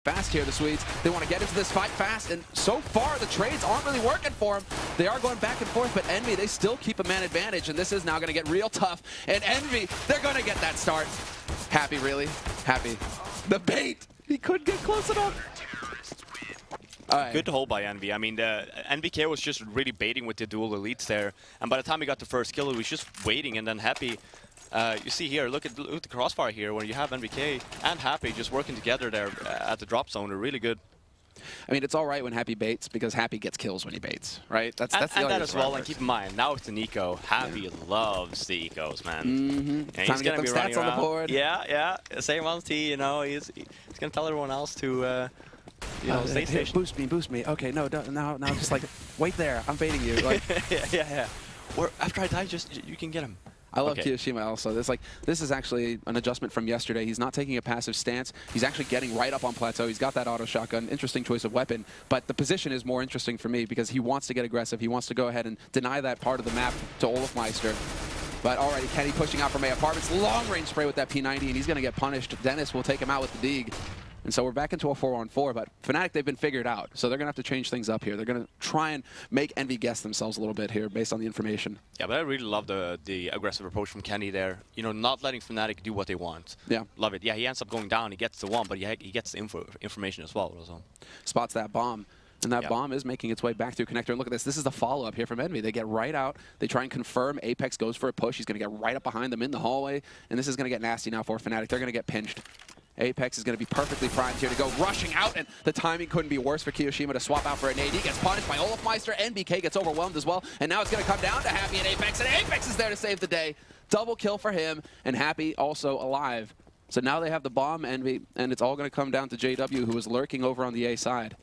fast here, the Swedes. They want to get into this fight fast, and so far the trades aren't really working for them. They are going back and forth, but Envy, they still keep a man advantage, and this is now going to get real tough. And Envy, they're going to get that start. Happy, really? Happy. The bait! He couldn't get close enough. Right. Good hold by Envy. I mean, the NVK was just really baiting with the dual elites there, and by the time he got the first kill, he was just waiting. And then Happy, you see here, look at the crossfire here, where you have NVK and Happy just working together there at the drop zone. They're really good. I mean, it's all right when Happy baits because Happy gets kills when he baits, right? That's the and that as well. And keep in mind, now it's an eco. Happy loves the ecos, man. And he's going to be running around on the board. Yeah. Same on T. You know, he's going to tell everyone else to. You know, stay station. Boost me. Okay, no, now, just like, wait there. I'm baiting you. Like, yeah. Or after I die, just you can get him. I love Kiyoshima also. This is actually an adjustment from yesterday. He's not taking a passive stance. He's actually getting right up on plateau. He's got that auto shotgun. Interesting choice of weapon. But the position is more interesting for me because he wants to get aggressive. He wants to go ahead and deny that part of the map to Olafmeister. But already Kenny pushing out from A Apartments. Long range spray with that P90, and he's going to get punished. Dennis will take him out with the Deeg. And so we're back into a 4-on-4, but Fnatic, they've been figured out. So they're going to have to change things up here. They're going to try and make Envy guess themselves a little bit here based on the information. Yeah, but I really love the aggressive approach from Kenny there. You know, not letting Fnatic do what they want. Yeah. Love it. Yeah, he ends up going down. He gets the one, but he gets the information as well. So. Spots that bomb. And that bomb is making its way back through connector. And look at this. This is the follow-up here from Envy. They get right out. They try and confirm. Apex goes for a push. He's going to get right up behind them in the hallway. And this is going to get nasty now for Fnatic. They're going to get pinched. Apex is going to be perfectly primed here to go rushing out, and the timing couldn't be worse for Kiyoshima to swap out for an AD. Gets punished by Olafmeister. NBK gets overwhelmed as well, and now it's going to come down to Happy and Apex, and Apex is there to save the day. Double kill for him, and Happy also alive. So now they have the bomb, Envy, and it's all going to come down to JW, who is lurking over on the A side.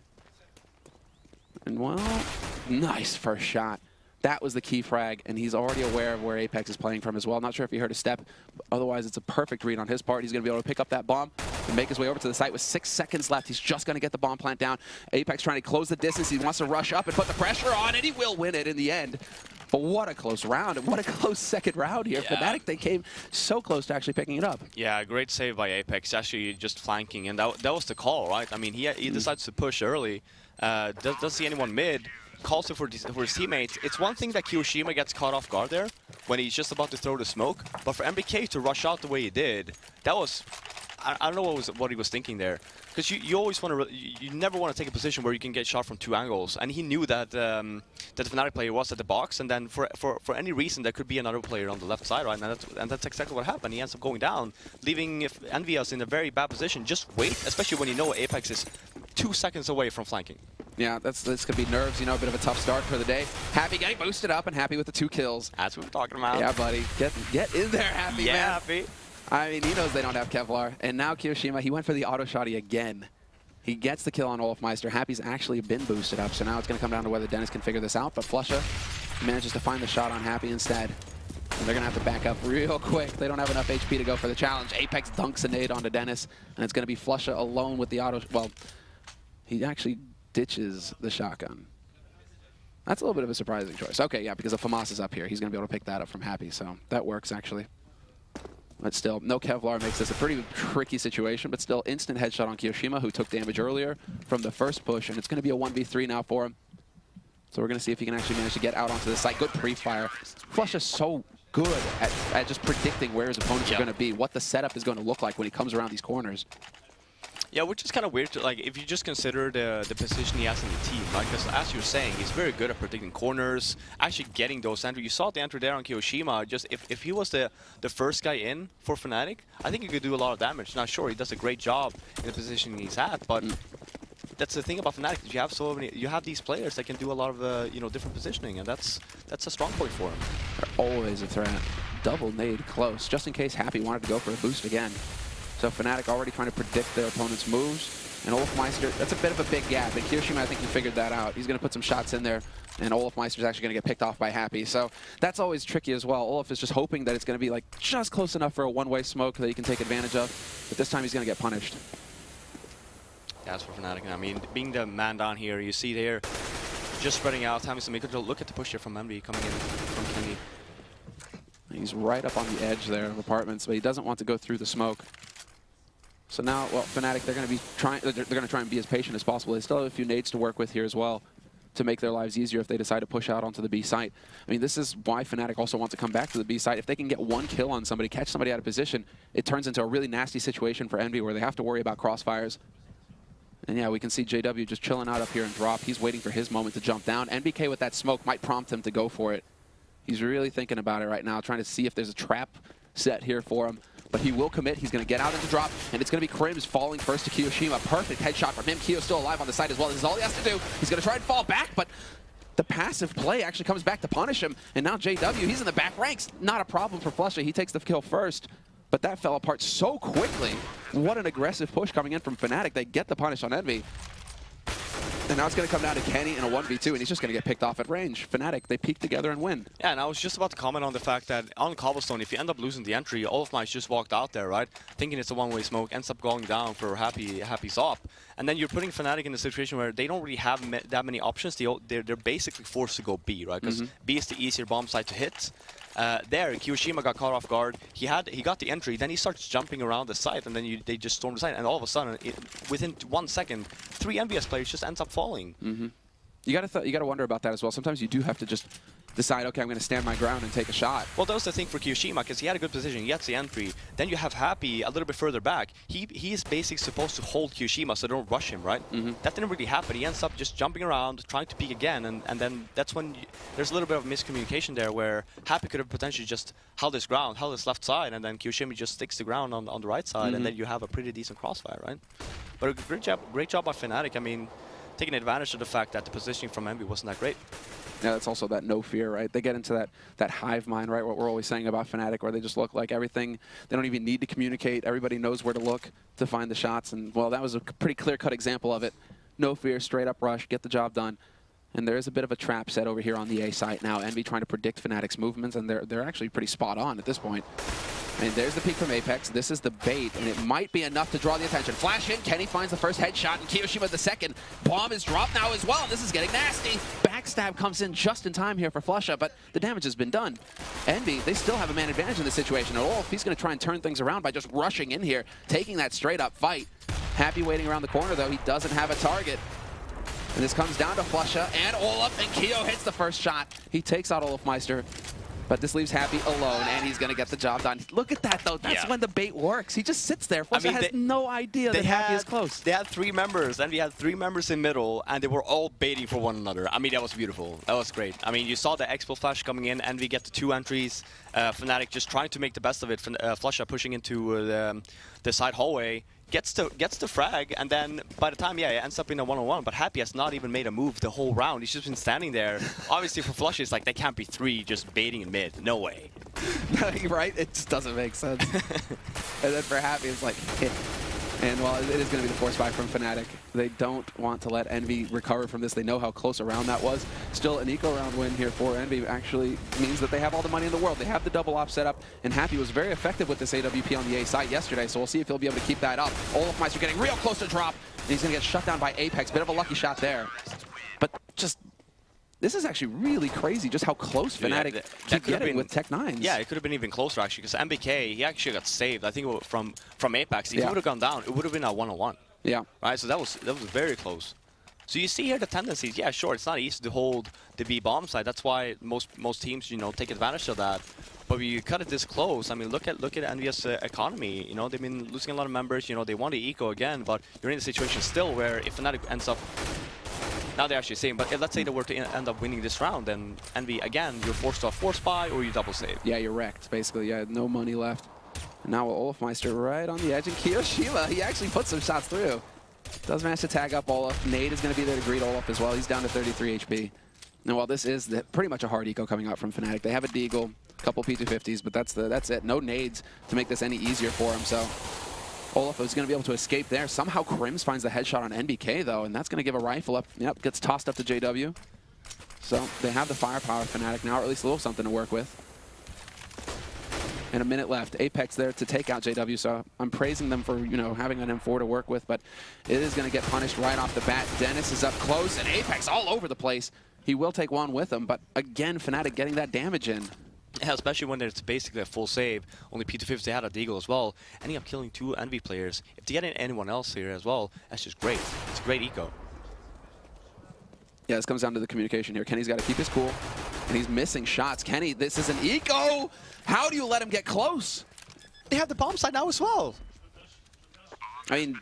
And, well, nice first shot. That was the key frag, and he's already aware of where Apex is playing from as well. Not sure if he heard a step. Otherwise, it's a perfect read on his part. He's going to be able to pick up that bomb and make his way over to the site with 6 seconds left. He's just going to get the bomb plant down. Apex trying to close the distance. He wants to rush up and put the pressure on, and he will win it in the end. But what a close round, and what a close second round here. Yeah. Fnatic, they came so close to actually picking it up. Yeah, great save by Apex, actually just flanking, and that was the call, right? I mean, he decides to push early, doesn't see anyone mid, calls it for his teammates. It's one thing that Kiyoshima gets caught off guard there when he's just about to throw the smoke, but for MBK to rush out the way he did, that was, I don't know what he was thinking there, because you always want to, you never want to take a position where you can get shot from 2 angles, and he knew that that the Fnatic player was at the box, and then for any reason there could be another player on the left side, right? And that's exactly what happened. He ends up going down, leaving ESL in a very bad position. Just wait, especially when you know Apex is 2 seconds away from flanking. Yeah, this could be nerves, you know, a bit of a tough start for the day. Happy getting boosted up and Happy with the 2 kills. That's what we're talking about. Yeah, buddy. Get in there, Happy, man. Happy. I mean, he knows they don't have Kevlar. And now Kiyoshima, he went for the auto shotty again. He gets the kill on Olafmeister. Happy's actually been boosted up, so now it's going to come down to whether Dennis can figure this out. But Flusha manages to find the shot on Happy instead. And they're going to have to back up real quick. They don't have enough HP to go for the challenge. Apex dunks a nade onto Dennis, and it's going to be Flusha alone with the auto. Well, he actually ditches the shotgun. That's a little bit of a surprising choice. Okay, yeah, because if Famas is up here, he's going to be able to pick that up from Happy, so that works, actually. But still, no Kevlar makes this a pretty tricky situation, but still instant headshot on Kiyoshima, who took damage earlier from the first push, and it's going to be a 1v3 now for him. So we're going to see if he can actually manage to get out onto the site. Good pre-fire. Flush is so good at just predicting where his opponents are going to be, what the setup is going to look like when he comes around these corners. Yeah, which is kind of weird to, like, if you just consider the position he has in the team, like, because as you're saying, he's very good at predicting corners, actually getting those entries. You saw the entry there on Kiyoshima. Just if he was the first guy in for Fnatic, I think he could do a lot of damage. Now, sure, he does a great job in the position he's at, but that's the thing about Fnatic. You have so many, you have these players that can do a lot of you know, different positioning, and that's a strong point for him. They're always a threat. Double nade close, just in case Happy wanted to go for a boost again. So Fnatic already trying to predict their opponent's moves. And Olafmeister, that's a bit of a big gap. And Kiyoshima, I think he figured that out. He's going to put some shots in there. And Olafmeister's actually going to get picked off by Happy. So that's always tricky as well. Olaf is just hoping that it's going to be like just close enough for a one-way smoke that he can take advantage of. But this time he's going to get punished. Yeah, that's for Fnatic. I mean, being the man down here, you see there, just spreading out. Time to make a look at the push here from Envy coming in from Kenny. He's right up on the edge there of apartments, but he doesn't want to go through the smoke. So now, well, Fnatic, they're going to try and be as patient as possible. They still have a few nades to work with here as well to make their lives easier if they decide to push out onto the B site. I mean, this is why Fnatic also wants to come back to the B site. If they can get one kill on somebody, catch somebody out of position, it turns into a really nasty situation for Envy where they have to worry about crossfires. And yeah, we can see JW just chilling out up here in drop. He's waiting for his moment to jump down. NBK with that smoke might prompt him to go for it. He's really thinking about it right now, trying to see if there's a trap set here for him. But he will commit. He's going to get out into drop, and it's going to be Crims falling first to Kiyoshima. Perfect headshot from him. Kiyo's still alive on the side as well. This is all he has to do. He's going to try and fall back, but the passive play actually comes back to punish him. And now JW, he's in the back ranks. Not a problem for flusha. He takes the kill first, but that fell apart so quickly. What an aggressive push coming in from Fnatic. They get the punish on Envy. And now it's going to come down to Kenny in a 1v2, and he's just going to get picked off at range. Fnatic, they peek together and win. Yeah, and I was just about to comment on the fact that on Cobblestone, if you end up losing the entry, all of my just walked out there, right? Thinking it's a one-way smoke, ends up going down for happy Zop. And then you're putting Fnatic in a situation where they don't really have that many options. They're basically forced to go B, right? Because B is the easier bomb site to hit. There, Kiyoshima got caught off guard. He got the entry, then he starts jumping around the site, and then they just storm the site, and all of a sudden, within 1 second, 3 ESEA players just ends up falling. You gotta wonder about that as well. Sometimes you do have to just decide, okay, I'm going to stand my ground and take a shot. Well, that was the thing for Kiyoshima, because he had a good position. He gets the entry. Then you have Happy a little bit further back. He is basically supposed to hold Kiyoshima so they don't rush him, right? That didn't really happen. He ends up just jumping around, trying to peek again, and then that's when there's a little bit of miscommunication there where Happy could have potentially just held his ground, held his left side, and then Kiyoshima just sticks the ground on the right side, and then you have a pretty decent crossfire, right? But a great job by Fnatic. I mean, taking advantage of the fact that the positioning from Envy wasn't that great. Yeah, that's also that no fear, right? They get into that hive mind, right? What we're always saying about Fnatic, where they just look like everything. They don't even need to communicate. Everybody knows where to look to find the shots. And, well, that was a pretty clear-cut example of it. No fear, straight-up rush, get the job done. And there is a bit of a trap set over here on the A site now. Envy trying to predict Fnatic's movements, and they're actually pretty spot on at this point. And there's the peek from Apex. This is the bait, and it might be enough to draw the attention. Flash in, Kenny finds the first headshot, and Kiyoshima the second. Bomb is dropped now as well, and this is getting nasty. Backstab comes in just in time here for flusha, but the damage has been done. Envy, they still have a man advantage in this situation. And Olaf, he's going to try and turn things around by just rushing in here, taking that straight-up fight. Happy waiting around the corner, though. He doesn't have a target. And this comes down to flusha, and Olaf, and Kiyo hits the first shot. He takes out Olaf Meister. But this leaves Happy alone, and he's going to get the job done. Look at that, though. That's when the bait works. He just sits there. flusha has no idea that Happy is close. They had 3 members, and we had 3 members in middle, and they were all baiting for one another. I mean, that was beautiful. That was great. I mean, you saw the Expo Flash coming in, and we get the 2 entries. Fnatic just trying to make the best of it. flusha pushing into the side hallway. Gets the frag, and then by the time, it ends up in a 1-on-1, but Happy has not even made a move the whole round. He's just been standing there. Obviously, for flusha, it's like, they can't be 3 just baiting in mid. No way. Right? It just doesn't make sense. And then for Happy, it's like, hit. And while it is going to be the force buy from Fnatic, they don't want to let Envy recover from this. They know how close a round that was. Still, an eco round win here for Envy actually means that they have all the money in the world. They have the double op set up, and Happy was very effective with this AWP on the A site yesterday, so we'll see if he'll be able to keep that up. Olaf Meister getting real close to drop, and he's going to get shut down by Apex. Bit of a lucky shot there. But just... this is actually really crazy, just how close Fnatic keep getting with Tech9s. Yeah, it could have been even closer, actually, because MBK, he actually got saved. I think from Apex. If he would have gone down, it would have been a 1-on-1. Yeah. Right, so that was very close. So you see here the tendencies. Yeah, sure, it's not easy to hold the B bomb side. That's why most teams, take advantage of that. But when you cut it this close, I mean, look at ENVYUS economy. They've been losing a lot of members. They want to eco again, but you're in a situation still where if Fnatic ends up... now they're actually saying, but let's say they were to end up winning this round, then Envy, again, you're forced to force buy or you double save. Yeah, you're wrecked, basically. Yeah, no money left. And now Olaf Meister right on the edge, and Kiyoshima, he actually put some shots through. Does manage to tag up Olaf. Nade is going to be there to greet Olaf as well. He's down to 33 HP. And while this is pretty much a hard eco coming out from Fnatic, they have a Deagle, a couple P250s, but that's it. No nades to make this any easier for him, so... Olaf is going to be able to escape there. Somehow Crims finds the headshot on NBK, though, and that's going to give a rifle up. Yep, gets tossed up to JW. So they have the firepower Fnatic now, or at least a little something to work with. And a minute left. Apex there to take out JW, so I'm praising them for, having an M4 to work with, but it is going to get punished right off the bat. Dennis is up close, and Apex all over the place. He will take one with him, but again, Fnatic getting that damage in. Yeah, especially when there's basically a full save. Only P250 had a deagle as well. Ending up killing 2 Envy players. If they get anyone else here as well, that's just great. It's a great eco. Yeah, this comes down to the communication here. Kenny's got to keep his cool, and he's missing shots. Kenny, this is an eco! How do you let him get close? They have the bomb side now as well. I mean,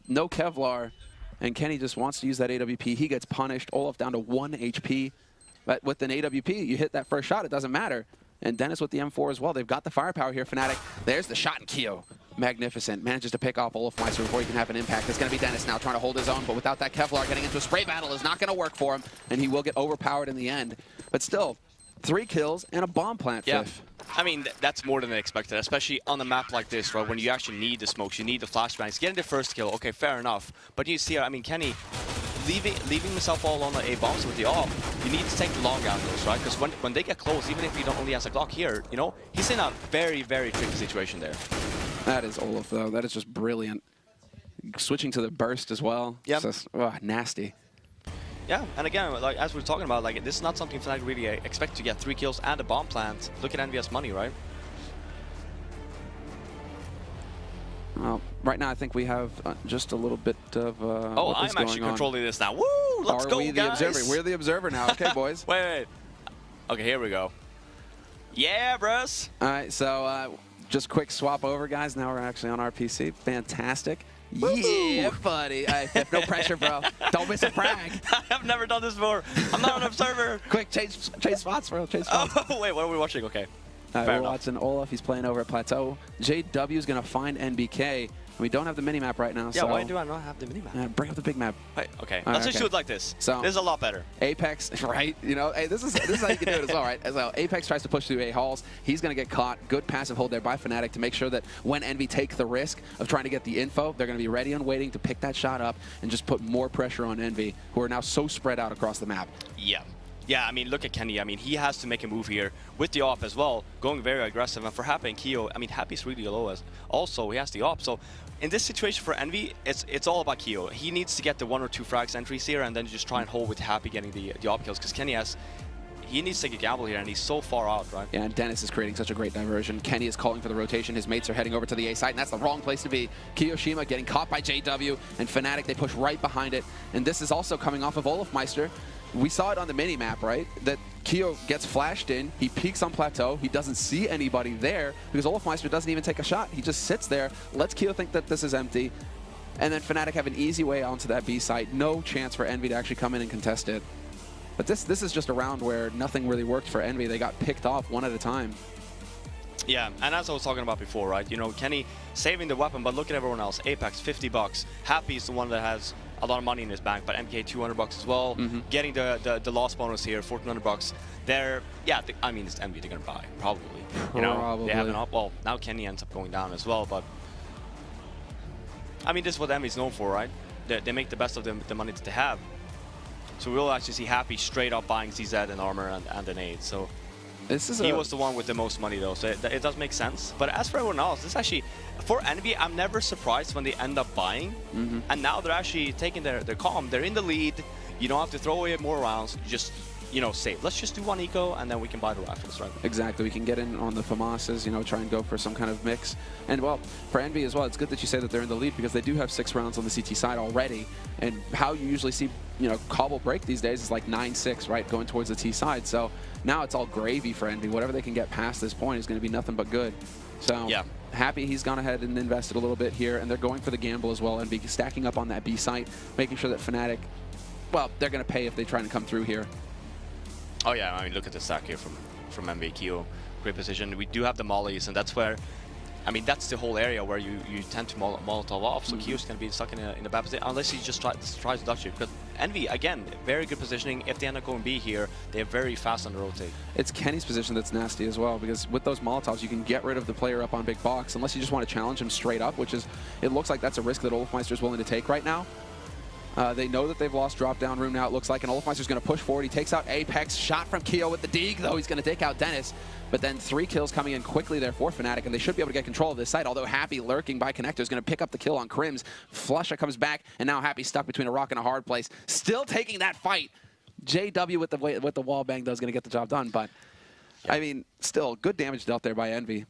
no Kevlar, and Kenny just wants to use that AWP. He gets punished. Olaf down to 1 HP. But with an AWP, you hit that first shot, it doesn't matter. And Dennis with the M4 as well. They've got the firepower here, Fnatic. There's the shot, and Keo, magnificent. Manages to pick off Olafmeister before he can have an impact. It's going to be Dennis now trying to hold his own, but without that Kevlar, getting into a spray battle is not going to work for him, and he will get overpowered in the end. But still, 3 kills and a bomb plant, Yeah. Fifth. I mean, that's more than expected, especially on a map like this, right, when you actually need the smokes, you need the flashbangs. Getting the first kill, okay, fair enough. But you see, I mean, Kenny leaving himself all on the A bombs with the off, you need to take the long angles, right? Because when they get close, even if he only has a Glock here, you know, he's in a very, very tricky situation there. That is Olaf, though. That is just brilliant. Switching to the burst as well. Yeah. Just, nasty. Yeah, and again, like as we're talking about, like this is not something Fnatic really expect to get 3 kills and a bomb plant. Look at ENVYUS money, right? Well, right now I think we have just a little bit of oh, I'm actually controlling this now. Woo! Let's go, the guys! observer? We're the observer now. Okay, boys. Wait. Okay, here we go. Yeah, bros. All right, so just quick swap over, guys. Now we're actually on our PC. Fantastic. Yeah, buddy. No pressure, bro. Don't miss a frag. I've never done this before. I'm not an observer. Quick, change spots, bro. Change spots. Oh, wait, what are we watching? Okay. We're watching Olaf. He's playing over at Plateau. JW is going to find NBK. We don't have the minimap right now. Yeah, so why do I not have the minimap? Bring up the big map. Wait, okay. All Let's right, just do it like this. So, this is a lot better. Apex, right? You know, hey, this is how you can do it as well, right? As well, Apex tries to push through A halls. He's going to get caught. Good passive hold there by Fnatic to make sure that when Envy take the risk of trying to get the info, they're going to be ready and waiting to pick that shot up and just put more pressure on Envy, who are now so spread out across the map. Yeah. Yeah, I mean, look at Kenny. I mean, he has to make a move here with the op as well, going very aggressive. And for Happy and Keo, I mean, Happy's really low as also he has the op. So in this situation for Envy, it's all about Keo. He needs to get the 1 or 2 frags entries here and then just try and hold with Happy getting the op kills, because Kenny he needs to take a gamble here, and he's so far out, right? Yeah, and Dennis is creating such a great diversion. Kenny is calling for the rotation. His mates are heading over to the A site, and that's the wrong place to be. Kiyoshima getting caught by JW, and Fnatic, they push right behind it. And this is also coming off of Olafmeister. We saw it on the mini-map, right? That Keo gets flashed in, he peeks on Plateau, he doesn't see anybody there, because Olafmeister doesn't even take a shot. He just sits there, lets Keo think that this is empty, and then Fnatic have an easy way onto that B site. No chance for Envy to actually come in and contest it. But this is just a round where nothing really worked for Envy. They got picked off one at a time. Yeah, and as I was talking about before, right? You know, Kenny saving the weapon, but look at everyone else. Apex, 50 bucks. Happy is the one that has a lot of money in his bank, but MK 200 bucks as well. Getting the loss bonus here, 1400 bucks. They're, yeah, I mean, it's Envy they're gonna buy, probably. You know, they have an up. Well, now Kenny ends up going down as well, but I mean, this is what Envy's known for, right? They make the best of the money that they have. So we'll actually see Happy straight up buying CZ and armor and an aid. So he was the one with the most money, though, so it does make sense. But as for everyone else, this actually, for Envy, I'm never surprised when they end up buying. And now they're actually taking their calm. They're in the lead. You don't have to throw away more rounds. Just, you know, save. Let's just do 1 eco, and then we can buy the rifles, right? Exactly. We can get in on the FAMASs, you know, try and go for some kind of mix. And, well, for Envy as well, it's good that you say that they're in the lead, because they do have 6 rounds on the CT side already. And how you usually see, you know, Cobble break these days is like 9-6, right, going towards the T side. So now it's all gravy for Envy. Whatever they can get past this point is going to be nothing but good. So yeah, Happy, he's gone ahead and invested a little bit here, and they're going for the gamble as well, and be stacking up on that B site, making sure that Fnatic, well, they're going to pay if they try to come through here. Oh yeah, I mean, look at the stack here from MV Keo. Great position. We do have the mollies, and that's where, I mean, that's the whole area where you tend to Molotov off, so Keo's going to be stuck in a bad position, unless he just tries to dodge it. Because Envy, again, very good positioning. If they end up going B here, they're very fast on the rotate. It's Kenny's position that's nasty as well, because with those Molotovs, you can get rid of the player up on big box, unless you just want to challenge him straight up, which is, it looks like that's a risk that Olafmeister is willing to take right now. They know that they've lost drop-down room now, it looks like, and Olafmeister's going to push forward. He takes out Apex. Shot from Keo with the dig, though. He's going to take out Dennis. But then 3 kills coming in quickly there for Fnatic, and they should be able to get control of this site, although Happy lurking by Connector is going to pick up the kill on Crims. Flusha comes back, and now Happy's stuck between a rock and a hard place. Still taking that fight. JW with the wall bang, though, is going to get the job done, but Yeah. I mean, still, good damage dealt there by Envy.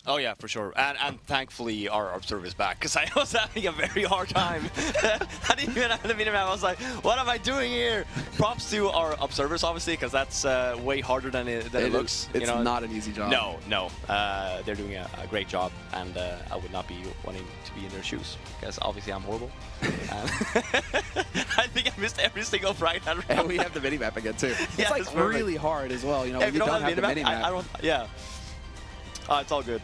Oh yeah, for sure, and thankfully our observer is back, because I was having a very hard time. I didn't even have the minimap. I was like, what am I doing here? Props to our observers, obviously, because that's way harder than it looks. It's not an easy job. No, they're doing a great job, and I would not be wanting to be in their shoes, because obviously I'm horrible. I think I missed every single right hand round. And we have the minimap again too. It's Yeah, like really hard as well. You know, Yeah, when you don't have the minimap. I don't. Yeah. It's all good.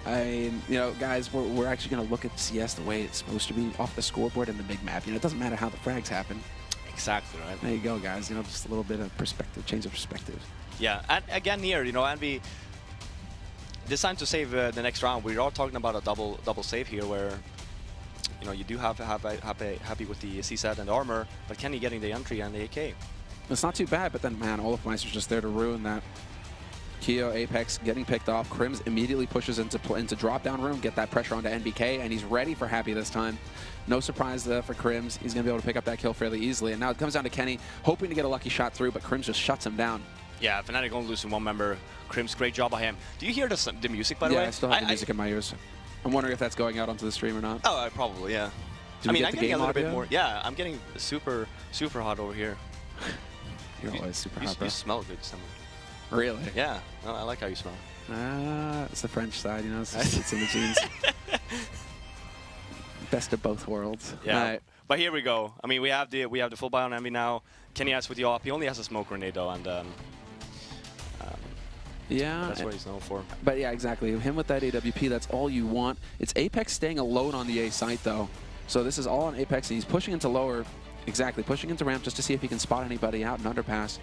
You know, guys, we're actually going to look at CS the way it's supposed to be off the scoreboard and the big map. You know, it doesn't matter how the frags happen. Exactly, right? There you go, guys. You know, just a little bit of perspective, change of perspective. Yeah, and again here, you know, Envy decided to save the next round. We are talking about a double save here, where you know you do have happy with the CSAT and the armor, but Kenny getting the entry and the AK. It's not too bad, but then man, Olafmeister's just there to ruin that. Keo, Apex getting picked off. Crims immediately pushes into drop-down room, get that pressure onto NBK, and he's ready for Happy this time. No surprise for Crims. He's going to be able to pick up that kill fairly easily. And now it comes down to Kenny, hoping to get a lucky shot through, but Crims just shuts him down. Yeah, Fnatic only losing one member. Crims, great job by him. Do you hear the music, by the way? Yeah, I still have the music in my ears. I'm wondering if that's going out onto the stream or not. Oh, probably, yeah. I mean, I'm getting a little bit more. Yeah, I'm getting super hot over here. You're always super hot, bro. You smell good, someone. Really? Yeah, I like how you smell. It's the French side, you know, it's in the genes. Best of both worlds. Yeah, right. But here we go. I mean, we have the full buy on Envy now. Kenny has with the AWP. He only has a smoke grenade though, and yeah, that's what he's known for. But yeah, exactly. Him with that AWP, that's all you want. It's Apex staying alone on the A site though. So this is all on Apex, and he's pushing into lower. Exactly, pushing into ramp just to see if he can spot anybody out in underpass.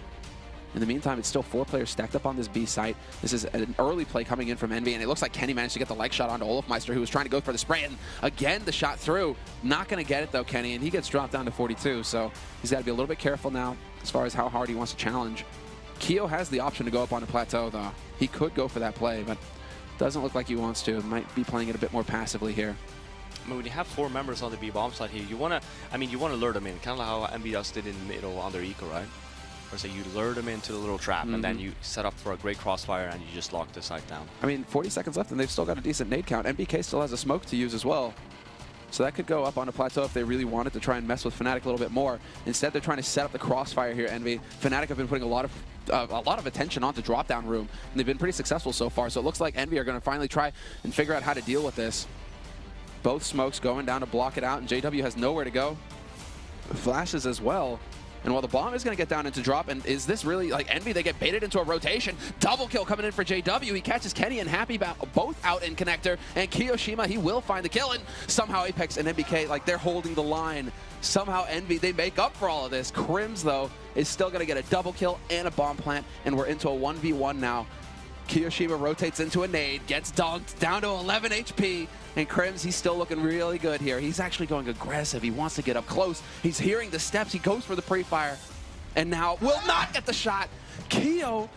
In the meantime, it's still 4 players stacked up on this B site. This is an early play coming in from Envy, and it looks like Kenny managed to get the leg shot onto Olafmeister, who was trying to go for the spray, and again, the shot through. Not going to get it, though, Kenny, and he gets dropped down to 42, so he's got to be a little bit careful now as far as how hard he wants to challenge. Keo has the option to go up on the plateau, though. He could go for that play, but doesn't look like he wants to. Might be playing it a bit more passively here. I mean, when you have 4 members on the B bomb side here, you want to lure them in, kind of like how EnvyUs did in the middle on their eco, right? Or so you lure them into the little trap, and then you set up for a great crossfire, and you just lock the site down. I mean, 40 seconds left, and they've still got a decent nade count. NBK still has a smoke to use as well. So that could go up on a plateau if they really wanted to try and mess with Fnatic a little bit more. Instead, they're trying to set up the crossfire here, Envy. Fnatic have been putting a lot of attention onto drop-down room, and they've been pretty successful so far. So it looks like Envy are going to finally try and figure out how to deal with this. Both smokes going down to block it out, and JW has nowhere to go. Flashes as well. And while the bomb is going to get down into drop, and is this really, like, Envy, they get baited into a rotation. Double kill coming in for JW. He catches Kenny and Happy both out in connector. And Kiyoshima, he will find the kill. And somehow Apex and NBK, like, they're holding the line. Somehow Envy, they make up for all of this. Crims, though, is still going to get a double kill and a bomb plant. And we're into a 1v1 now. Kiyoshima rotates into a nade, gets dunked, down to 11 HP, and Crims, he's still looking really good here. He's actually going aggressive. He wants to get up close. He's hearing the steps. He goes for the pre-fire, and now will not get the shot. Keo,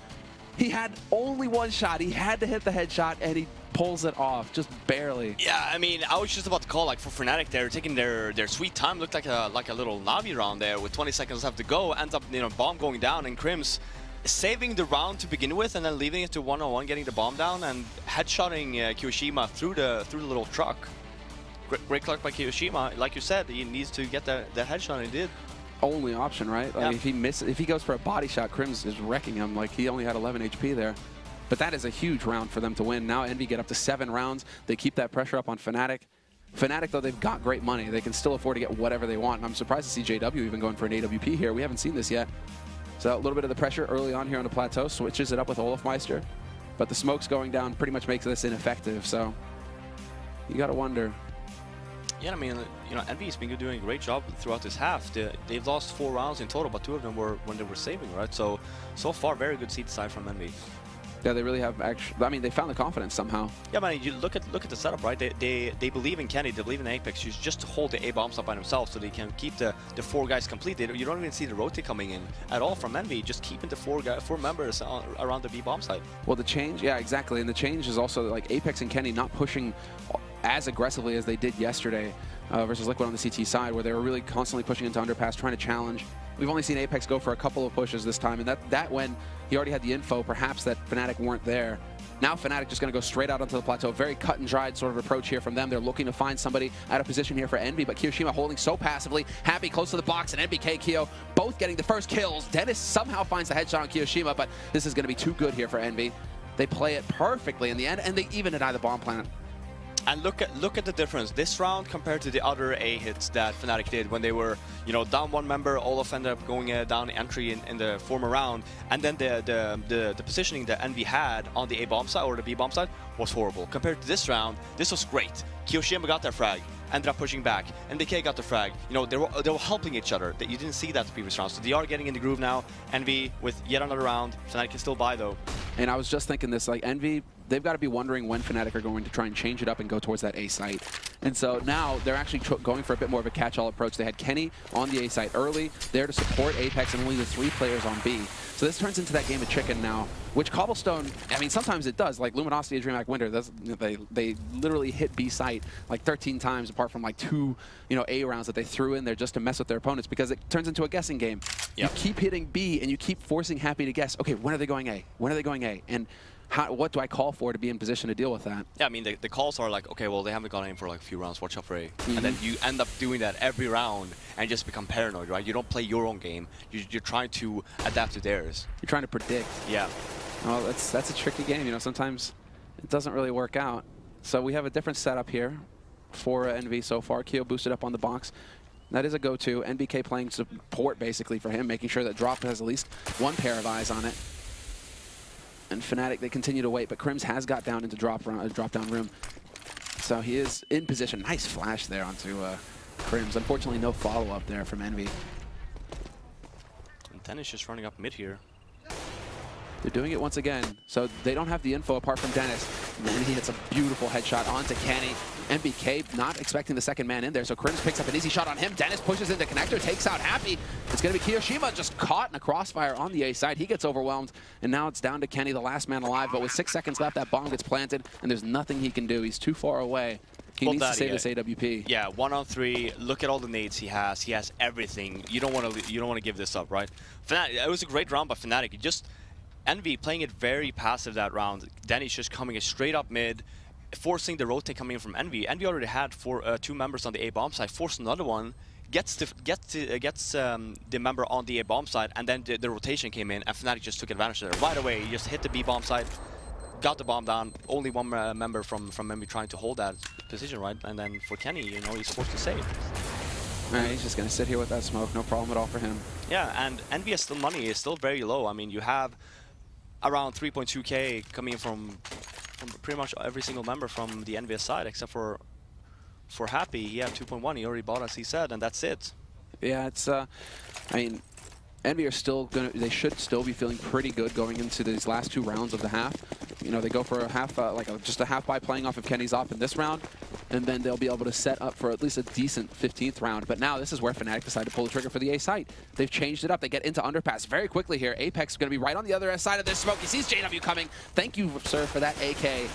he had only one shot. He had to hit the headshot, and he pulls it off, just barely. Yeah, I mean, I was just about to call, like, for Fnatic, they're taking their sweet time. Looked like a little Navi round there with 20 seconds left to go. Ends up, you know, bomb going down, and Crims saving the round to begin with, and then leaving it to 1-on-1, getting the bomb down, and headshotting Kiyoshima through the little truck. Great luck by Kiyoshima. Like you said, he needs to get the headshot, and he did. Only option, right? Like, yeah. if he goes for a body shot, Crims is wrecking him. Like, he only had 11 HP there. But that is a huge round for them to win. Now Envy get up to 7 rounds. They keep that pressure up on Fnatic. Fnatic, though, they've got great money. They can still afford to get whatever they want. And I'm surprised to see JW even going for an AWP here. We haven't seen this yet. So a little bit of the pressure early on here on the plateau, switches it up with Olafmeister. But the smoke's going down pretty much makes this ineffective, so you got to wonder. Yeah, I mean, you know, Envy's been doing a great job throughout this half. They've lost 4 rounds in total, but 2 of them were when they were saving, right? So far, very good seed side from Envy. Yeah, they really have actually. I mean, they found the confidence somehow. Yeah, man, you look at the setup, right? They believe in Kenny, they believe in Apex. You just hold the A bombs up by themselves so they can keep the 4 guys complete. You don't even see the rotate coming in at all from Envy. Just keeping the 4 members around the B bomb side. Well, the change, yeah, exactly, and the change is also like Apex and Kenny not pushing as aggressively as they did yesterday versus Liquid on the CT side, where they were really constantly pushing into underpass, trying to challenge. We've only seen Apex go for a couple of pushes this time, and that when he already had the info, perhaps that Fnatic weren't there. Now Fnatic just going to go straight out onto the plateau. Very cut and dried sort of approach here from them. They're looking to find somebody out of position here for Envy, but Kiyoshima holding so passively. Happy close to the box, and NBK, Kyo both getting the first kills. Dennis somehow finds the headshot on Kiyoshima, but this is going to be too good here for Envy. They play it perfectly in the end, and they even deny the bomb plant. And look at the difference this round compared to the other A hits that Fnatic did when they were, you know, down one member. Olaf ended up going down entry in the former round, and then the positioning that Envy had on the A bomb side or the B bomb side was horrible. Compared to this round, this was great. Kiyoshima got their frag, ended up pushing back, and NBK got the frag. You know, they were helping each other. You didn't see that the previous round, so they are getting in the groove now. Envy with yet another round. Fnatic can still buy though. And I was just thinking this, like Envy, they've got to be wondering when Fnatic are going to try and change it up and go towards that A site. And so now they're actually going for a bit more of a catch-all approach. They had Kenny on the A site early, there to support Apex, and only the 3 players on B. So this turns into that game of chicken now, which Cobblestone, I mean, sometimes it does. Like Luminosity and DreamHack Winter, they literally hit B site like 13 times, apart from like 2, you know, A rounds that they threw in there just to mess with their opponents, because it turns into a guessing game. Yep. You keep hitting B, and you keep forcing Happy to guess, okay, when are they going A? When are they going A? And what do I call for to be in position to deal with that? Yeah, I mean, the calls are like, okay, well, they haven't gone in for like a few rounds, watch out for A. And then you end up doing that every round and just become paranoid, right? You don't play your own game. You're trying to adapt to theirs. You're trying to predict. Yeah. Well, that's a tricky game. You know, sometimes it doesn't really work out. So we have a different setup here for Envy so far. Kyo boosted up on the box. That is a go-to. NBK playing support, basically, for him, making sure that Drop has at least one pair of eyes on it. And Fnatic, they continue to wait, but Crims has got down into drop-down room. So he is in position. Nice flash there onto Crims. Unfortunately, no follow-up there from Envy. And Dennis just running up mid here. They're doing it once again, so they don't have the info apart from Dennis. And then he hits a beautiful headshot onto Kenny. NBK not expecting the second man in there, so Crims picks up an easy shot on him. Dennis pushes into connector, takes out Happy. It's going to be Kiyoshima just caught in a crossfire on the A side. He gets overwhelmed, and now it's down to Kenny, the last man alive. But with 6 seconds left, that bomb gets planted, and there's nothing he can do. He's too far away. He needs to save this AWP. Yeah, 1-on-3. Look at all the nades he has. He has everything. You don't want to give this up, right? Fnatic, it was a great round by Fnatic. Envy playing it very passive that round. Danny's just coming straight up mid, forcing the rotate coming in from Envy. Envy already had 2 members on the A bomb side, forced another one, gets the member on the A bomb side, and then the rotation came in, and Fnatic just took advantage of it right away. He just hit the B bomb side, got the bomb down. Only one member from Envy trying to hold that position, right? And then for Kenny, you know, he's forced to save. All right, he's just going to sit here with that smoke, no problem at all for him. Yeah, and Envy's money is still very low. I mean, you have around 3.2k coming in from pretty much every single member from the ENVYUS side, except for Happy. He had 2.1. He already bought, as he said, and that's it. Yeah, it's I mean, Envy are still they should still be feeling pretty good going into these last 2 rounds of the half. You know, they go for a half, just a half by playing off of Kenny's op in this round, and then they'll be able to set up for at least a decent 15th round. But now this is where Fnatic decide to pull the trigger for the A site. They've changed it up. They get into underpass very quickly here. Apex is going to be right on the other side of this smoke. He sees JW coming. Thank you, sir, for that AK.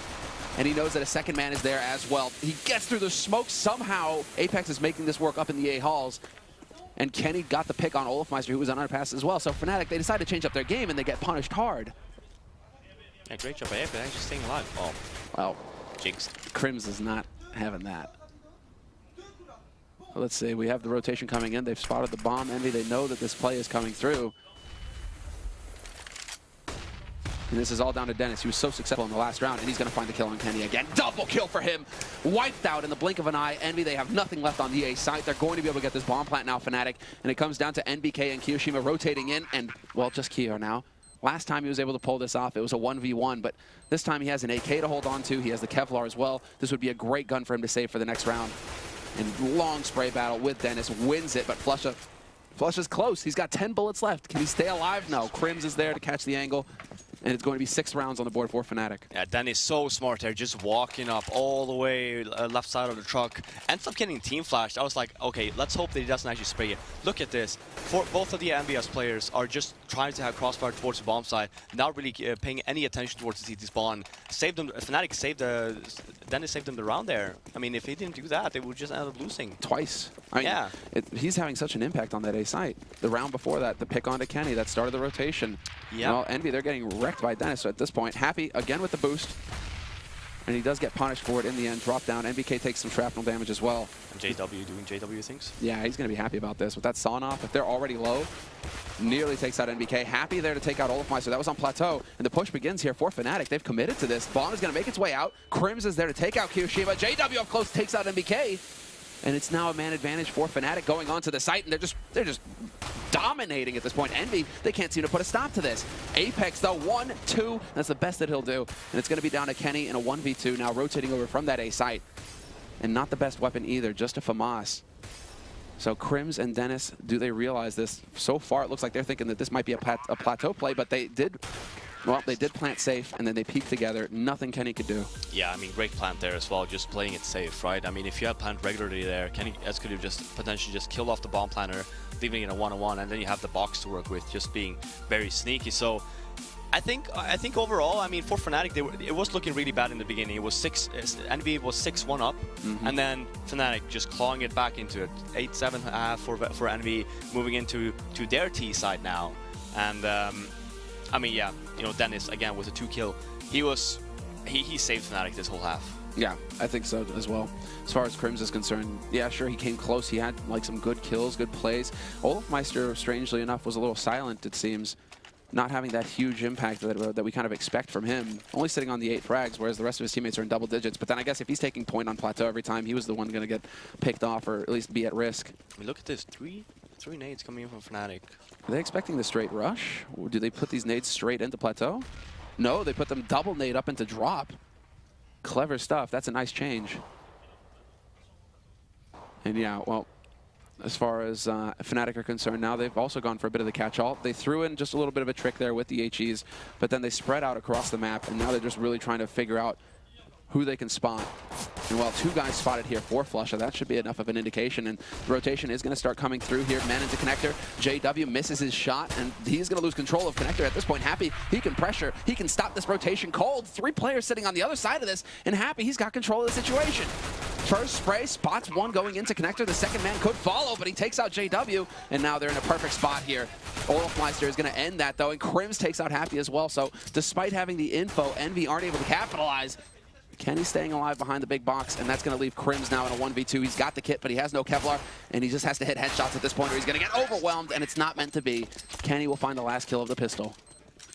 And he knows that a second man is there as well. He gets through the smoke. Somehow, Apex is making this work up in the A halls. And Kenny got the pick on Olafmeister, who was on underpass as well. So Fnatic, they decide to change up their game, and they get punished hard. Yeah, great job by Apex, just staying alive. Oh, well, jinxed. Crims is not having that. Let's see, we have the rotation coming in. They've spotted the bomb. Envy, they know that this play is coming through. And this is all down to Dennis. He was so successful in the last round, and he's going to find the kill on Kenny again. Double kill for him. Wiped out in the blink of an eye. Envy, they have nothing left on the A site. They're going to be able to get this bomb plant now, Fnatic. And it comes down to NBK and Kiyoshima rotating in, and, well, just Kyo now. Last time he was able to pull this off, it was a 1v1, but this time he has an AK to hold on to. He has the Kevlar as well. This would be a great gun for him to save for the next round. And long spray battle with Dennis, wins it, but Flush is close. He's got 10 bullets left. Can he stay alive? No. Crims is there to catch the angle. And it's going to be 6 rounds on the board for Fnatic. Yeah, Danny's so smart there, just walking up all the way left side of the truck. Ends up getting team flashed. I was like, okay, let's hope that he doesn't actually spray it. Look at this. Both of the ENVYUS players are just trying to have crossfire towards the bomb side, not really paying any attention towards the CT spawn. Saved them. Fnatic saved the Dennis saved them the round there. I mean, if he didn't do that, they would just end up losing. Twice. I mean, yeah. He's having such an impact on that A site. The round before that, the pick onto Kenny, that started the rotation. Yeah. Well, Envy, they're getting wrecked by Dennis. So at this point, Happy again with the boost. And he does get punished for it in the end. Drop down. NBK takes some shrapnel damage as well. And JW doing JW things. Yeah, he's going to be happy about this. With that sawn off, if they're already low, nearly takes out NBK. Happy there to take out Olafmeister. That was on Plateau. And the push begins here for Fnatic. They've committed to this. Bomb is going to make its way out. Crims is there to take out Kiyoshima. JW up close takes out NBK. And it's now a man advantage for Fnatic going on to the site. And they're just dominating at this point. Envy, they can't seem to put a stop to this. Apex, though, 1-2. That's the best that he'll do. And it's going to be down to Kenny in a 1v2, now rotating over from that A site. And not the best weapon either, just a FAMAS. So Crims and Dennis, do they realize this? So far, it looks like they're thinking that this might be a plateau play, but they did plant safe, and then they peeked together. Nothing Kenny could do. Yeah, I mean, great plant there as well, just playing it safe, right? I mean, if you had plant regularly there, Kenny could have just potentially just killed off the bomb planter, leaving it in a 1-on-1, and then you have the box to work with, just being very sneaky. So I think overall, I mean, for Fnatic, it was looking really bad in the beginning. It was Envy was 6-1 up, and then Fnatic just clawing it back into it, 8-7 for Envy, moving into their T side now. And I mean, yeah, you know, Dennis again with a 2-kill. He saved Fnatic this whole half. Yeah, I think so as well. As far as Crims is concerned, yeah, sure, he came close. He had like some good kills, good plays. Olafmeister, strangely enough, was a little silent, it seems, not having that huge impact that we kind of expect from him. Only sitting on the 8 frags, whereas the rest of his teammates are in double digits. But then I guess if he's taking point on Plateau every time, he was the one going to get picked off or at least be at risk. I mean, look at this, three nades coming in from Fnatic. Are they expecting the straight rush? Or do they put these nades straight into Plateau? No, they put them double nade up into drop. Clever stuff. That's a nice change. And yeah, well, as far as Fnatic are concerned now, they've also gone for a bit of the catch-all. They threw in just a little bit of a trick there with the HEs, but then they spread out across the map, and now they're just really trying to figure out who they can spot. And while 2 guys spotted here for Flusha, that should be enough of an indication. And the rotation is going to start coming through here. Man into Connector. JW misses his shot, and he's going to lose control of Connector at this point. Happy, he can pressure. He can stop this rotation cold. 3 players sitting on the other side of this, and Happy, he's got control of the situation. First spray, spots 1 going into Connector. The second man could follow, but he takes out JW, and now they're in a perfect spot here. Olafmeister is going to end that, though, and Crims takes out Happy as well. So despite having the info, Envy aren't able to capitalize. Kenny's staying alive behind the big box, and that's going to leave Crims now in a 1v2. He's got the kit, but he has no Kevlar, and he just has to hit headshots at this point, or he's going to get overwhelmed, and it's not meant to be. Kenny will find the last kill of the pistol.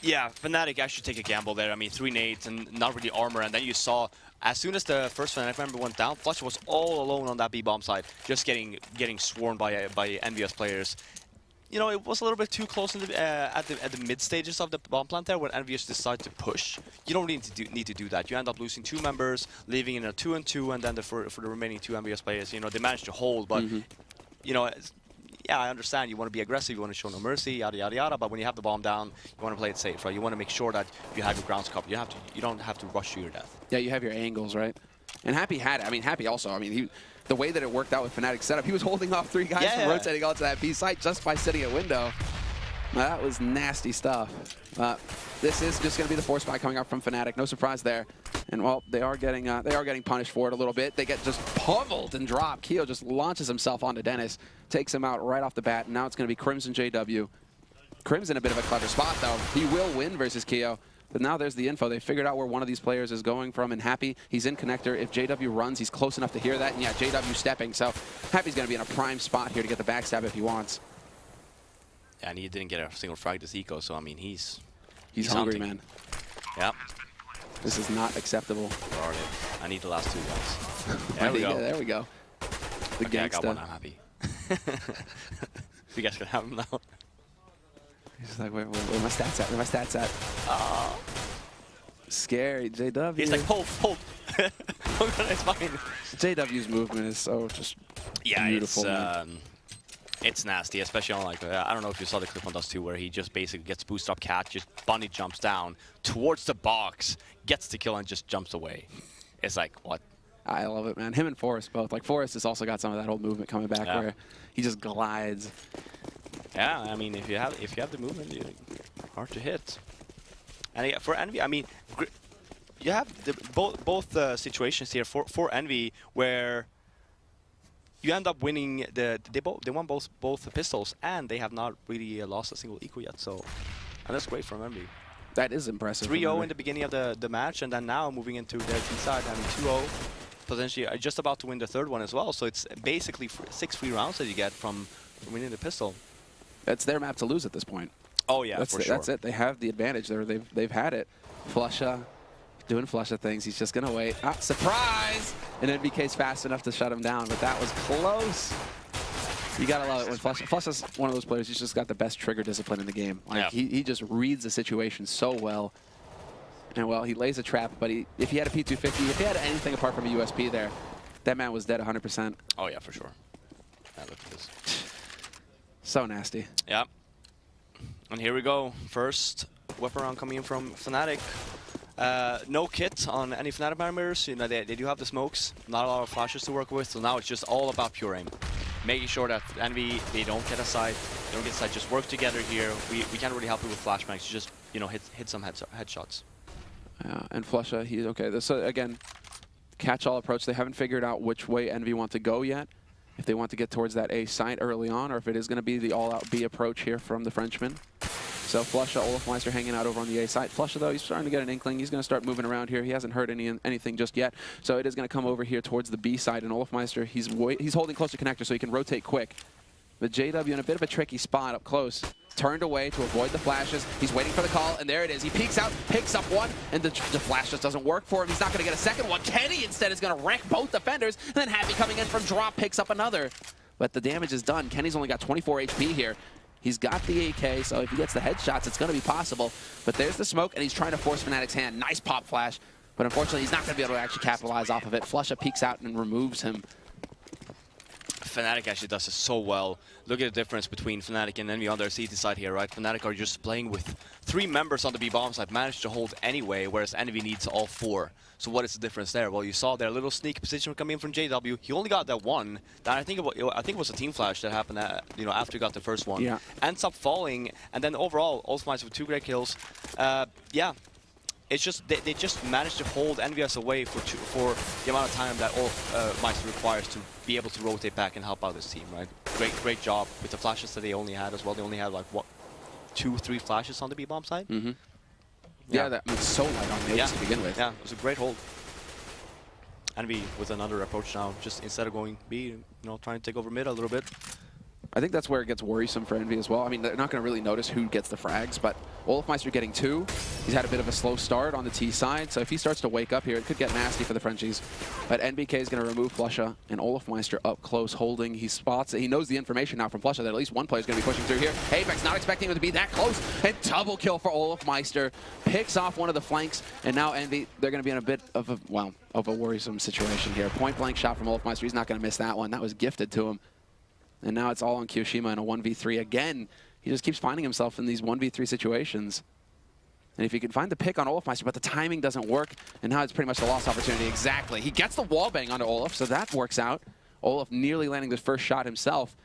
Yeah, Fnatic actually take a gamble there. I mean, 3 nades and not really armor, and then you saw, as soon as the first Fnatic member went down, Flusha was all alone on that B-bomb side, just getting swarmed by ESL players. You know, it was a little bit too close in the, at the mid stages of the bomb plant there when ESL decided to push. You don't need to do that. You end up losing 2 members, leaving in a 2-on-2, and then for the remaining 2 ESL players, you know, they managed to hold. But you know, yeah, I understand you want to be aggressive, you want to show no mercy, yada yada yada. But when you have the bomb down, you want to play it safe, right? You want to make sure that you have your grounds covered. You don't have to rush to your death. Yeah, you have your angles, right? And Happy had it. I mean, Happy also. I mean, the way that it worked out with Fnatic's setup, he was holding off 3 guys from rotating onto that B site just by sitting at window. That was nasty stuff. This is just going to be the force spy coming out from Fnatic. No surprise there. And well, they are getting punished for it a little bit. They get just pummeled and dropped. Keo just launches himself onto Dennis, takes him out right off the bat. And now it's going to be Crims and JW. Crims in a bit of a clever spot though. He will win versus Keo. But now there's the info. They figured out where one of these players is going from, and Happy, he's in Connector. If JW runs, he's close enough to hear that. And yeah, JW stepping. So Happy's going to be in a prime spot here to get the backstab if he wants. Yeah, and he didn't get a single frag this eco, so I mean, he's hungry, hunting. man. Yeah. This is not acceptable. Where are they? I need the last 2 guys. There we go. There we go. The okay, gangsta. I got one. I'm happy. You guys can have him now. He's like, where my stats at? Where my stats at? Oh. Scary, JW. He's like, hold. It's fine. JW's movement is so just beautiful. It's nasty, especially on like, I don't know if you saw the clip on Dust 2 where he just basically gets boost up cat, just bunny jumps down towards the box, gets the kill and just jumps away. It's like, what? I love it, man. Him and Forrest both. Like, Forrest has also got some of that old movement coming back where he just glides. Yeah, I mean, if you have the movement, hard to hit. And yeah, for Envy, I mean, you have both situations here for Envy where you end up winning they won both pistols, and they have not really lost a single eco yet. So, and that's great from Envy. That is impressive. 3-0 in the beginning of the match, and then now moving into their team side, having 2-0, potentially just about to win the third one as well. So it's basically 6 free rounds that you get from winning the pistol. That's their map to lose at this point. Oh yeah, for sure. That's it. They have the advantage there. They've had it. Flusha doing Flusha things. He's just gonna wait. Ah, surprise! And NBK's fast enough to shut him down, but that was close. You gotta love it when Flusha's one of those players who's just got the best trigger discipline in the game. Like he just reads the situation so well. And well, he lays a trap, but if he had a P250, if he had anything apart from a USP there, that man was dead 100%. Oh yeah, for sure. Yeah, look at this. So nasty. Yeah. And here we go. First weapon round coming in from Fnatic. No kit on any Fnatic members. You know, they do have the smokes, not a lot of flashes to work with, so now it's just all about pure aim. Making sure that Envy, they don't get a sight, they don't get a sight, just work together here. We can't really help you with flashbangs, just, you know, hit some headshots. And Flusha, he's okay. So again, catch-all approach. They haven't figured out which way Envy want to go yet. If they want to get towards that A site early on, or if it is going to be the all-out B approach here from the Frenchman. So Flusha, Olofmeister hanging out over on the A site. Flusha, though, he's starting to get an inkling. He's going to start moving around here. He hasn't heard anything just yet. So it is going to come over here towards the B side. And Olofmeister, he's holding close to connector so he can rotate quick. But JW in a bit of a tricky spot up close. Turned away to avoid the flashes. He's waiting for the call, and there it is. He peeks out, picks up one, and the flash just doesn't work for him. He's not going to get a second one. Kenny instead is going to wreck both defenders, and then Happy coming in from drop picks up another. But the damage is done. Kenny's only got 24 HP here. He's got the AK, so if he gets the headshots, it's going to be possible. But there's the smoke, and he's trying to force Fnatic's hand. Nice pop flash, but unfortunately, he's not going to be able to actually capitalize off of it. Flusha peeks out and removes him. Fnatic actually does this so well. Look at the difference between Fnatic and Envy on their CT side here, right? Fnatic are just playing with 3 members on the B-bomb side, managed to hold anyway, whereas Envy needs all 4. So what is the difference there? Well, you saw their little sneak position coming in from JW. He only got that one. That I think it was a team flash that happened, after he got the first one. Yeah. Ends up falling, and then overall, Olofmeister with 2 great kills. Yeah. It's just they just managed to hold ENVYUS away for the amount of time that Olofmeister requires to be able to rotate back and help out his team, right? Great job with the flashes that they only had as well. They only had like what, 2-3 flashes on the B-bomb side. Mm-hmm. Yeah, that was so light on the to begin with. Yeah, it was a great hold. Envy with another approach now, just instead of going B, trying to take over mid a little bit. I think that's where it gets worrisome for Envy as well. I mean, they're not going to really notice who gets the frags, but Olofmeister getting 2. He's had a bit of a slow start on the T side, so if he starts to wake up here, it could get nasty for the Frenchies. But NBK is going to remove Flusha, and Olofmeister up close holding. He spots it. He knows the information now from Flusha that at least one player is going to be pushing through here. Apex not expecting him to be that close, and double kill for Olofmeister. Picks off one of the flanks, and now Envy, they're going to be in a bit of a worrisome situation here. Point blank shot from Olofmeister. He's not going to miss that one. That was gifted to him. And now it's all on Kiyoshima in a 1v3 again. He just keeps finding himself in these 1v3 situations. And if he can find the pick on Olofmeister, but the timing doesn't work, and now it's pretty much a lost opportunity. Exactly. He gets the wallbang onto Olof, so that works out. Olof nearly landing his first shot himself.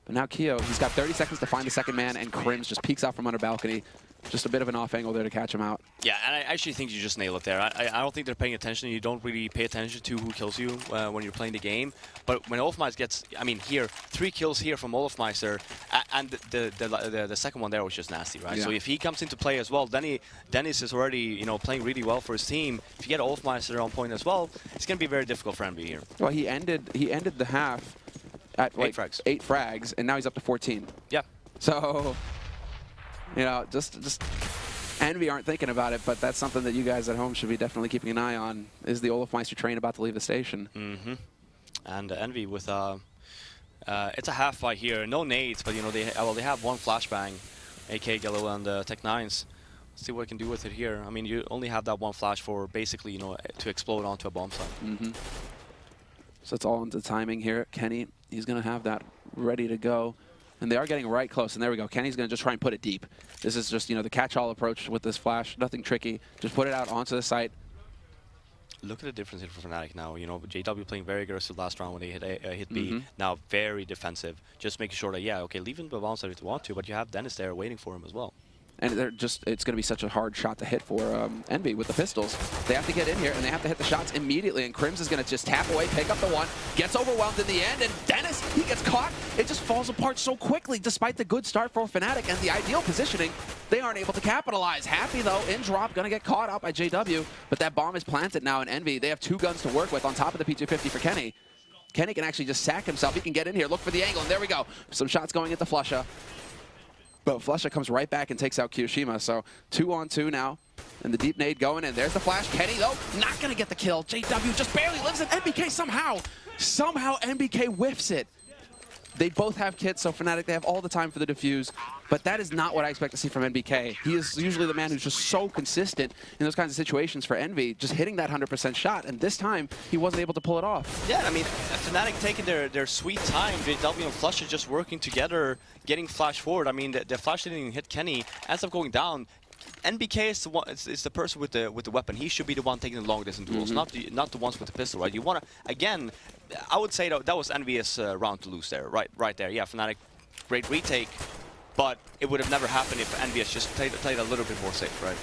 But now Kyo, he's got 30 seconds to find the second man, and Crims just peeks out from under balcony. Just a bit of an off angle there to catch him out. Yeah, and I actually think you just nail it there. I don't think they're paying attention. You don't really pay attention to who kills you when you're playing the game. But when Olofmeister gets, I mean, here, 3 kills here from Olofmeister, and the second one there was just nasty, right? Yeah. So if he comes into play as well, Dennis is already, playing really well for his team. If you get Olofmeister on point as well, it's going to be very difficult for Envy here. Well, he ended the half at like 8 frags, and now he's up to 14. Yeah. So, just Envy aren't thinking about it, but that's something that you guys at home should be definitely keeping an eye on. Is the Olofmeister train about to leave the station? Mm-hmm. And Envy with it's a half fight here. No nades, but they have one flashbang, AK Galil and Tech 9s. Let's see what we can do with it here. I mean, you only have that one flash for basically to explode onto a bomb site. Mm-hmm. So it's all into timing here. Kenny, he's going to have that ready to go. And they are getting right close. And there we go. Kenny's going to just try and put it deep. This is just, the catch-all approach with this flash. Nothing tricky. Just put it out onto the site. Look at the difference here for Fnatic now. JW playing very aggressive last round when they hit B. Now very defensive. Just making sure that, okay, leave him the bomb site if you want to, but you have Dennis there waiting for him as well. And they're just, it's going to be such a hard shot to hit for Envy with the pistols. They have to get in here, and they have to hit the shots immediately, and Crims is going to just tap away, pick up the one, gets overwhelmed in the end, and Dennis, he gets caught. It just falls apart so quickly, despite the good start for Fnatic and the ideal positioning. They aren't able to capitalize. Happy, though, in drop, going to get caught out by JW, but that bomb is planted now in Envy. They have 2 guns to work with on top of the P250 for Kenny. Kenny can actually just sack himself. He can get in here, look for the angle, and there we go. Some shots going into Flusha. But Flusha comes right back and takes out Kiyoshima. So 2-on-2 now. And the deep nade going in. There's the flash. Kenny, though, not going to get the kill. JW just barely lives it. NBK somehow NBK whiffs it. They both have kits, so Fnatic, they have all the time for the defuse. But that is not what I expect to see from NBK. He is usually the man who's just so consistent in those kinds of situations for Envy, just hitting that 100% shot. And this time, he wasn't able to pull it off. Yeah, I mean, Fnatic taking their sweet time. JW and Flusha just working together, getting flash forward. I mean, the flash didn't even hit Kenny, ends up going down. NBK is the one, is the person with the weapon. He should be the one taking the long distance duels, not the ones with the pistol, right? You want to, again, I would say that was envious round to lose there, right there. Yeah, Fnatic, great retake, but it would have never happened if envious just played a little bit more safe, right?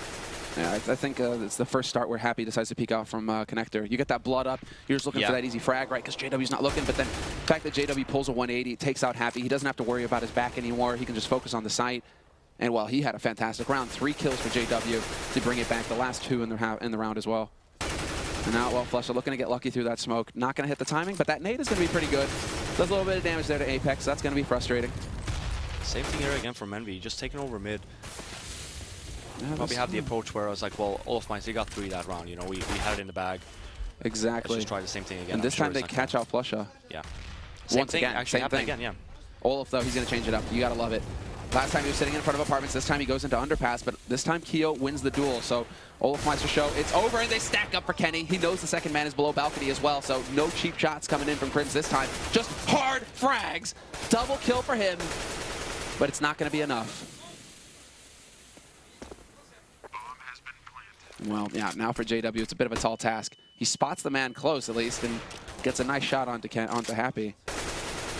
Yeah, I think it's the first start where Happy decides to peek out from Connector. You get that blood up, you're just looking for that easy frag, right? Because JW's not looking, but then the fact that JW pulls a 180, takes out Happy, he doesn't have to worry about his back anymore. He can just focus on the site. And while he had a fantastic round, 3 kills for JW to bring it back, the last 2 in the round as well. And now, well, Flusha looking to get lucky through that smoke. Not going to hit the timing, but that nade is going to be pretty good. Does a little bit of damage there to Apex. That's going to be frustrating. Same thing here again from Envy, just taking over mid. Yeah, probably have the approach where I was like, well, olofmeister, they got 3 that round. You know, we had it in the bag. Exactly. Let's just try the same thing again. And this time they catch out Flusha. Yeah. Same Once thing, again, actually happened thing. again, yeah. Olof, though, he's going to change it up. You got to love it. Last time he was sitting in front of apartments, this time he goes into underpass, but this time Keo wins the duel. So olofmeister show, it's over, and they stack up for Kenny. He knows the second man is below balcony as well, so no cheap shots coming in from Crims this time. Just hard frags. Double kill for him, but it's not going to be enough. Well, yeah, now for JW, it's a bit of a tall task. He spots the man close, at least, and gets a nice shot onto Happy.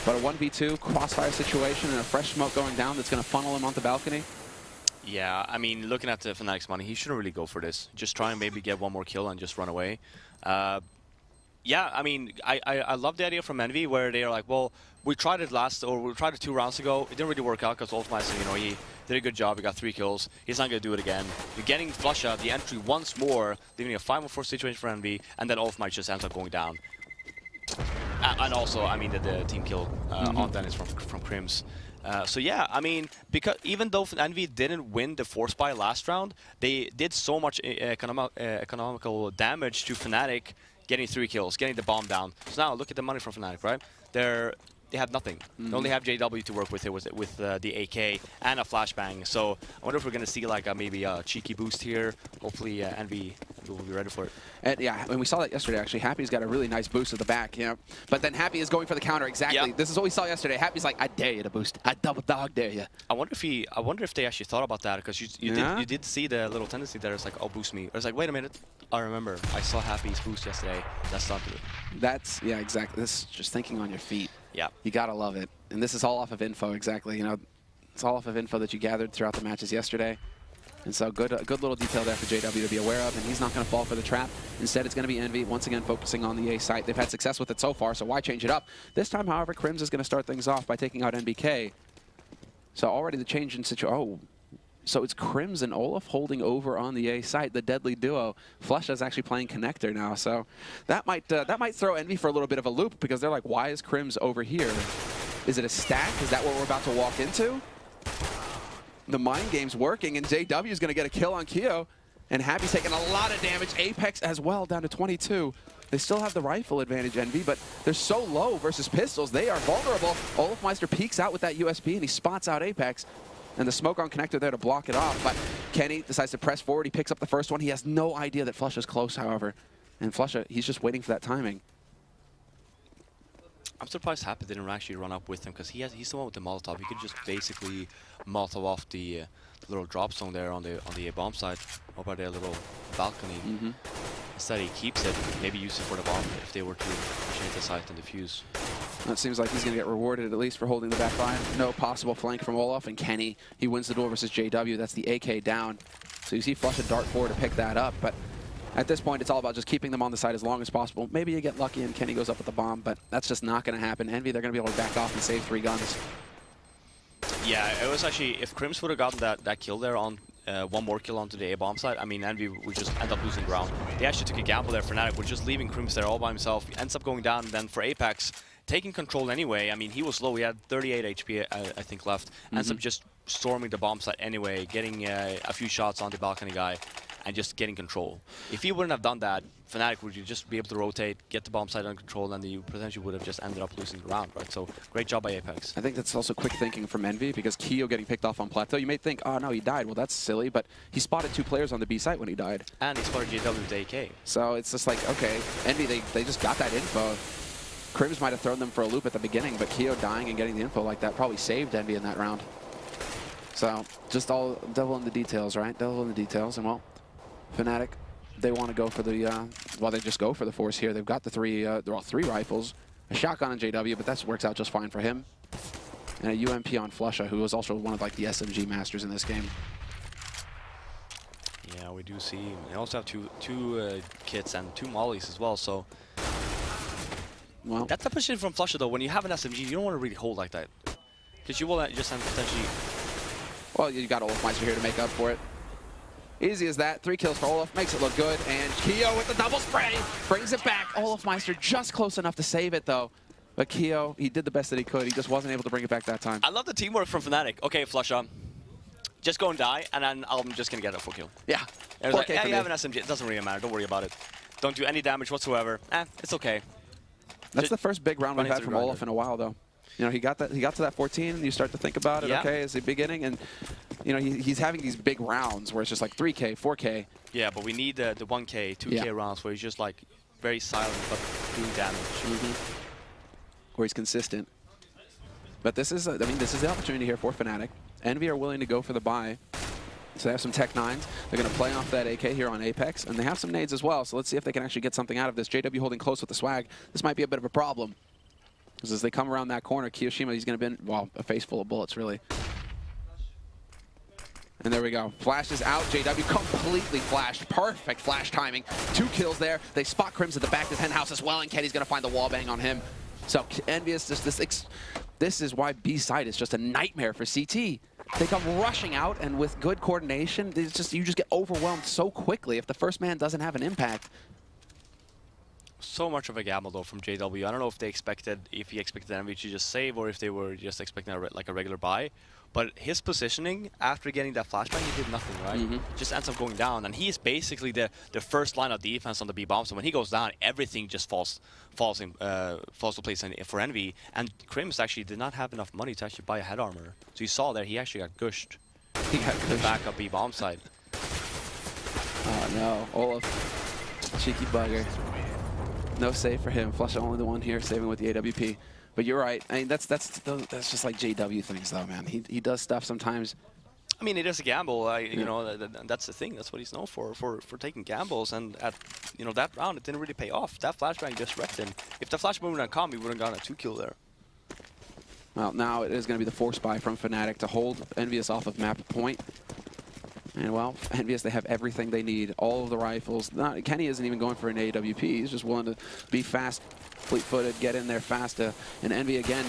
But a 1v2 crossfire situation and a fresh smoke going down that's going to funnel him onto balcony. Yeah, I mean, looking at the Fnatic's money, he shouldn't really go for this. Just try and maybe get 1 more kill and just run away. Yeah, I mean, I love the idea from Envy where they're like, well, we tried it we tried it 2 rounds ago. It didn't really work out because olofmeister, you know, he did a good job. He got 3 kills. He's not going to do it again. You're getting Flusha the entry once more, leaving a 5-on-4 situation for Envy, and then olofmeister just ends up going down. And also, I mean, the team kill on Dennis from Crims. So yeah, I mean, because even though Envy didn't win the force buy last round, they did so much economical damage to Fnatic, getting 3 kills, getting the bomb down. So now look at the money from Fnatic, right? They have nothing. They only have JW to work with here with the AK and a flashbang. So I wonder if we're going to see like maybe a cheeky boost here. Hopefully Envy will be ready for it. And yeah, and we saw that yesterday actually. Happy's got a really nice boost at the back, you know. But then Happy is going for the counter exactly. Yep. This is what we saw yesterday. Happy's like, I dare you to boost. I double dog dare you. I wonder if they actually thought about that because you did see the little tendency there. It's like, oh, boost me. It's like, wait a minute. I remember I saw Happy's boost yesterday. That's not good. That's yeah, exactly. This is just thinking on your feet. Yeah. You gotta love it. And this is all off of info, exactly. You know, it's all off of info that you gathered throughout the matches yesterday. And so good little detail there for JW to be aware of, and he's not going to fall for the trap. Instead, it's going to be Envy, once again focusing on the A site. They've had success with it so far, so why change it up? This time, however, Crims is going to start things off by taking out NBK. So already the change in situation. Oh, so it's Crims and Olof holding over on the A site, the deadly duo. Flusha is actually playing Connector now, so that might throw Envy for a little bit of a loop because they're like, why is Crims over here? Is it a stack? Is that what we're about to walk into? The mind game's working, and JW is going to get a kill on Keo, and Happy's taking a lot of damage. Apex as well, down to 22. They still have the rifle advantage, Envy, but they're so low versus pistols. They are vulnerable. olofmeister peeks out with that USB, and he spots out Apex. And the smoke on Connector there to block it off, but Kenny decides to press forward. He picks up the first one. He has no idea that Flusha's close, however. And Flusha, he's just waiting for that timing. I'm surprised Happy didn't actually run up with him because he's the one with the Molotov. He could just basically Molotov off the little drop zone there on the A bomb side over their little balcony. Instead he keeps it, maybe use it for the bomb if they were to change the site and defuse. That seems like he's going to get rewarded at least for holding the back line. No possible flank from Olaf, and Kenny, he wins the duel versus JW. That's the AK down. So you see Flush and dart forward to pick that up, but at this point, it's all about just keeping them on the side as long as possible. Maybe you get lucky and Kenny goes up with the bomb, but that's just not going to happen. Envy, they're going to be able to back off and save 3 guns. Yeah, it was actually, if Crims would have gotten that kill there on one more kill onto the A-bomb side, I mean, Envy would just end up losing ground. They actually took a gamble there. Fnatic were just leaving Crims there all by himself. He ends up going down, and then for Apex, taking control anyway. I mean, he was low. He had 38 HP, I think, left. Ends up just storming the bomb site anyway, getting a few shots on the balcony guy, and just getting control. If he wouldn't have done that, Fnatic would just be able to rotate, get the bomb site under control, and you potentially would have just ended up losing the round, right? So, great job by Apex. I think that's also quick thinking from Envy, because Keo getting picked off on Plateau, you may think, oh no, he died. Well, that's silly, but he spotted 2 players on the B site when he died. And he spotted JW with AK. So it's just like, okay, Envy, they just got that info. Crims might have thrown them for a loop at the beginning, but Keo dying and getting the info like that probably saved Envy in that round. So, just all devil in the details, right? Devil in the details, and well, Fnatic, they want to go for the, well, they just go for the force here. They've got the 3, they're all 3 rifles, a shotgun on JW, but that works out just fine for him, and a UMP on Flusha, who is also one of like the SMG masters in this game. Yeah, we do see. They also have two kits and 2 mollies as well, so. Well, that's the position from Flusha though. When you have an SMG, you don't want to really hold like that, because you will just have potentially. Well, you got Olaf Meister here to make up for it. Easy as that. 3 kills for Olaf. Makes it look good. And Keo with the double spray. Brings it back. Olaf Meister just close enough to save it, though. But Keo, he did the best that he could. He just wasn't able to bring it back that time. I love the teamwork from Fnatic. Okay, Flusha, just go and die, and then I'm just going to get a full kill. Yeah. Like, yeah, you have an SMG. It doesn't really matter. Don't worry about it. Don't do any damage whatsoever. It's okay. That's the first big round we've had from Olaf in a while, though. You know, he got to that 14, and you start to think about it, okay, as the beginning, and you know, he's having these big rounds where it's just like 3K, 4K. Yeah, but we need the 1K, 2K rounds where he's just like very silent but doing damage. Where he's consistent. But this is, I mean, this is the opportunity here for Fnatic. Envy are willing to go for the buy. So they have some Tech 9s. They're going to play off that AK here on Apex, and they have some nades as well. So let's see if they can actually get something out of this. JW holding close with the swag. This might be a bit of a problem. Because as they come around that corner, Kiyoshima, he's going to be, well, a face full of bullets, really. And there we go. Flashes out. JW completely flashed. Perfect flash timing. 2 kills there. They spot Crims at the back of the penthouse as well, and Kenny's going to find the wall bang on him. So Envious, this is why B side is just a nightmare for CT. They come rushing out, and with good coordination, you just get overwhelmed so quickly if the first man doesn't have an impact. So much of a gamble though from JW. I don't know if he expected Envy to just save, or if they were just expecting like a regular buy. But his positioning after getting that flashbang, he did nothing, right? Just ends up going down, and he is basically the first line of defense on the B bomb. So when he goes down, everything just falls to place for Envy. And Crims actually did not have enough money to actually buy a head armor. So you saw there, he actually got gushed. He got gushed. The backup B bomb side. Oh no, Olaf, cheeky bugger. No save for him. Flush only the one here, saving with the AWP. But you're right. I mean, that's just like JW things, though, man. He does stuff sometimes. I mean, it is a gamble. You know, that's the thing. That's what he's known for taking gambles. And at that round, it didn't really pay off. That flashbang just wrecked him. If the flashbang wouldn't have come, he would have gotten a 2-kill there. Well, now it is going to be the force buy from Fnatic to hold Envious off of map point. And, well, Envious, they have everything they need. All of the rifles. Kenny isn't even going for an AWP. He's just willing to be fast, fleet-footed, get in there fast. And Envy, again,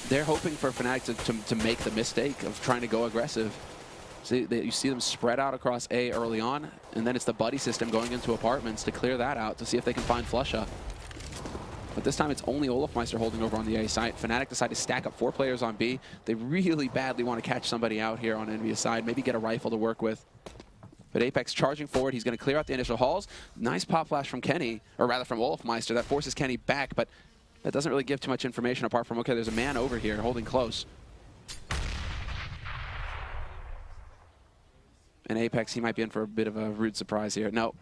they're hoping for Fnatic to make the mistake of trying to go aggressive. See, you see them spread out across A early on, and then it's the buddy system going into apartments to clear that out to see if they can find Flusha. But this time it's only Olaf Meister holding over on the A side. Fnatic decide to stack up 4 players on B. They really badly want to catch somebody out here on Envy's side, maybe get a rifle to work with. But Apex charging forward, he's going to clear out the initial halls. Nice pop flash from Kenny, or rather from Olaf Meister. That forces Kenny back, but that doesn't really give too much information apart from, okay, there's a man over here holding close. And Apex, he might be in for a bit of a rude surprise here. No.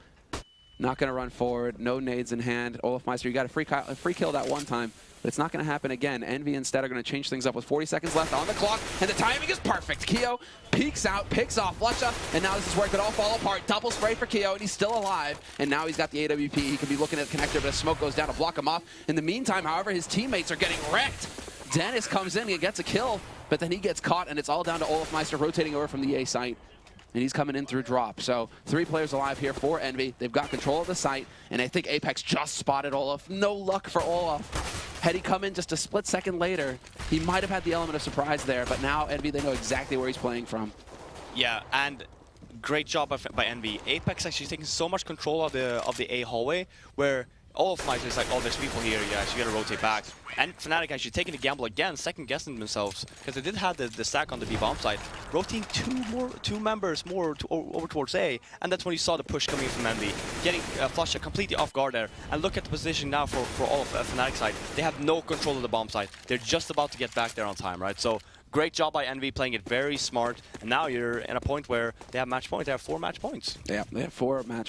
Not going to run forward. No nades in hand. olofmeister, you got a free kill that one time, but it's not going to happen again. Envy instead are going to change things up with 40 seconds left on the clock, and the timing is perfect. Keo peeks out, picks off Flusha, and now this is where it could all fall apart. Double spray for Keo, and he's still alive, and now he's got the AWP. He could be looking at the connector, but a smoke goes down to block him off. In the meantime, however, his teammates are getting wrecked. Dennis comes in, he gets a kill, but then he gets caught, and it's all down to olofmeister rotating over from the A site. And he's coming in through drop. So 3 players alive here for Envy. They've got control of the site, and I think Apex just spotted Olof. No luck for Olof. Had he come in just a split second later, he might have had the element of surprise there, but now Envy, they know exactly where he's playing from. Yeah, and great job by Envy. Apex actually taking so much control of the A hallway, where olofmeister is like, oh, there's people here, yeah, so you gotta rotate back. And Fnatic actually taking a gamble again, second-guessing themselves, because they did have the stack on the B bomb side, rotating two members more over towards A, and that's when you saw the push coming in from Envy, getting Flusha completely off guard there. And look at the position now for all of Fnatic side. They have no control of the bomb side. They're just about to get back there on time, right? So great job by Envy, playing it very smart. And now you're in a point where they have match points. They have 4 match points. Yeah, they have 4 map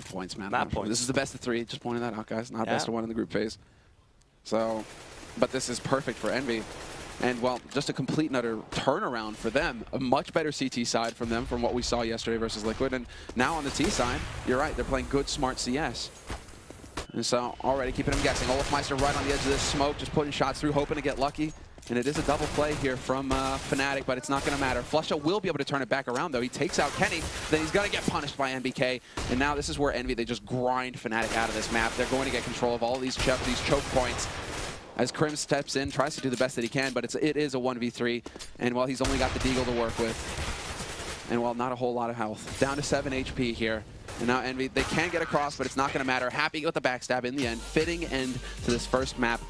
points. Map points. This is the best of 3. Just pointing that out, guys. Not best of 1 in the group phase. So, but this is perfect for Envy. And, well, just a complete and utter turnaround for them. A much better CT side from them from what we saw yesterday versus Liquid. And now on the T side, you're right, they're playing good, smart CS. And so, already keeping them guessing. olofmeister right on the edge of this smoke, just putting shots through, hoping to get lucky. And it is a double play here from Fnatic, but it's not going to matter. Flusha will be able to turn it back around, though. He takes out Kenny, then he's going to get punished by NBK. And now this is where Envy, they just grind Fnatic out of this map. They're going to get control of all of these choke points. As Krim steps in, tries to do the best that he can, but it is a 1v3. And while he's only got the Deagle to work with, and while not a whole lot of health. Down to 7 HP here. And now Envy, they can get across, but it's not going to matter. Happy with the backstab in the end. Fitting end to this first map.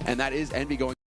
And that is Envy going